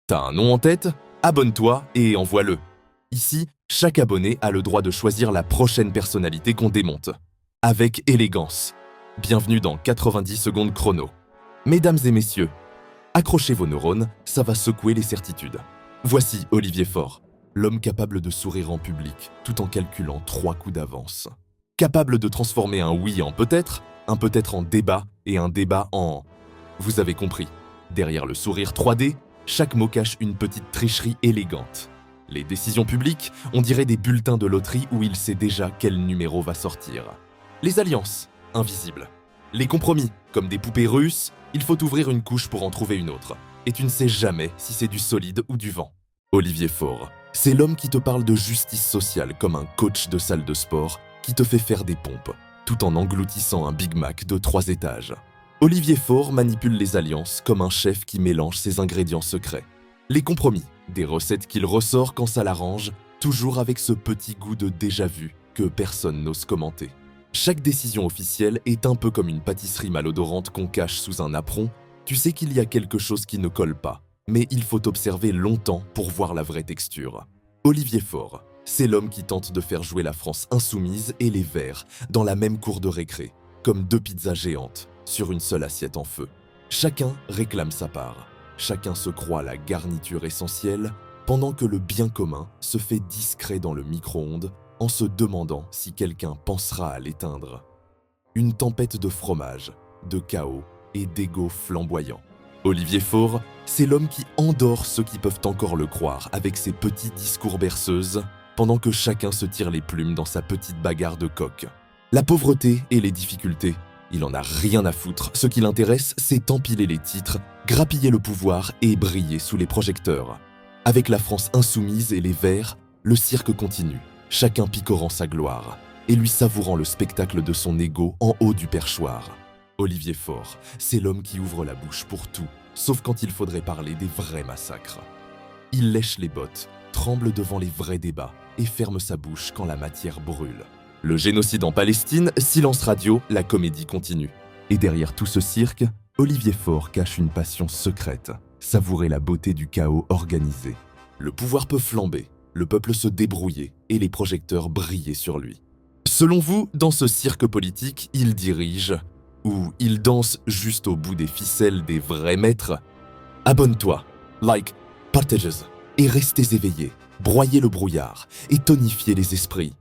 T'as un nom en tête? Abonne-toi et envoie-le. Ici, chaque abonné a le droit de choisir la prochaine personnalité qu'on démonte. Avec élégance. Bienvenue dans 90 secondes chrono. Mesdames et messieurs, accrochez vos neurones, ça va secouer les certitudes. Voici Olivier Faure, l'homme capable de sourire en public tout en calculant 3 coups d'avance. Capable de transformer un oui en peut-être, un peut-être en débat et un débat en... Vous avez compris, derrière le sourire 3D, chaque mot cache une petite tricherie élégante. Les décisions publiques, on dirait des bulletins de loterie où il sait déjà quel numéro va sortir. Les alliances, invisibles. Les compromis, comme des poupées russes, il faut ouvrir une couche pour en trouver une autre. Et tu ne sais jamais si c'est du solide ou du vent. Olivier Faure, c'est l'homme qui te parle de justice sociale comme un coach de salle de sport qui te fait faire des pompes, tout en engloutissant un Big Mac de 3 étages. Olivier Faure manipule les alliances comme un chef qui mélange ses ingrédients secrets. Les compromis, des recettes qu'il ressort quand ça l'arrange, toujours avec ce petit goût de déjà-vu que personne n'ose commenter. Chaque décision officielle est un peu comme une pâtisserie malodorante qu'on cache sous un apron. Tu sais qu'il y a quelque chose qui ne colle pas, mais il faut observer longtemps pour voir la vraie texture. Olivier Faure, c'est l'homme qui tente de faire jouer la France insoumise et les Verts dans la même cour de récré, comme 2 pizzas géantes sur une seule assiette en feu. Chacun réclame sa part. Chacun se croit la garniture essentielle, pendant que le bien commun se fait discret dans le micro-ondes en se demandant si quelqu'un pensera à l'éteindre. Une tempête de fromage, de chaos et d'ego flamboyants. Olivier Faure, c'est l'homme qui endort ceux qui peuvent encore le croire avec ses petits discours berceuses, pendant que chacun se tire les plumes dans sa petite bagarre de coq. La pauvreté et les difficultés, il en a rien à foutre. Ce qui l'intéresse, c'est empiler les titres, grappiller le pouvoir et briller sous les projecteurs. Avec la France insoumise et les Verts, le cirque continue, chacun picorant sa gloire et lui savourant le spectacle de son ego en haut du perchoir. Olivier Faure, c'est l'homme qui ouvre la bouche pour tout, sauf quand il faudrait parler des vrais massacres. Il lèche les bottes, tremble devant les vrais débats et ferme sa bouche quand la matière brûle. Le génocide en Palestine, silence radio, la comédie continue. Et derrière tout ce cirque, Olivier Faure cache une passion secrète, savourer la beauté du chaos organisé. Le pouvoir peut flamber, le peuple se débrouiller et les projecteurs briller sur lui. Selon vous, dans ce cirque politique, il dirige ou il danse juste au bout des ficelles des vrais maîtres? Abonne-toi, like, partages et restez éveillés, broyez le brouillard et tonifiez les esprits.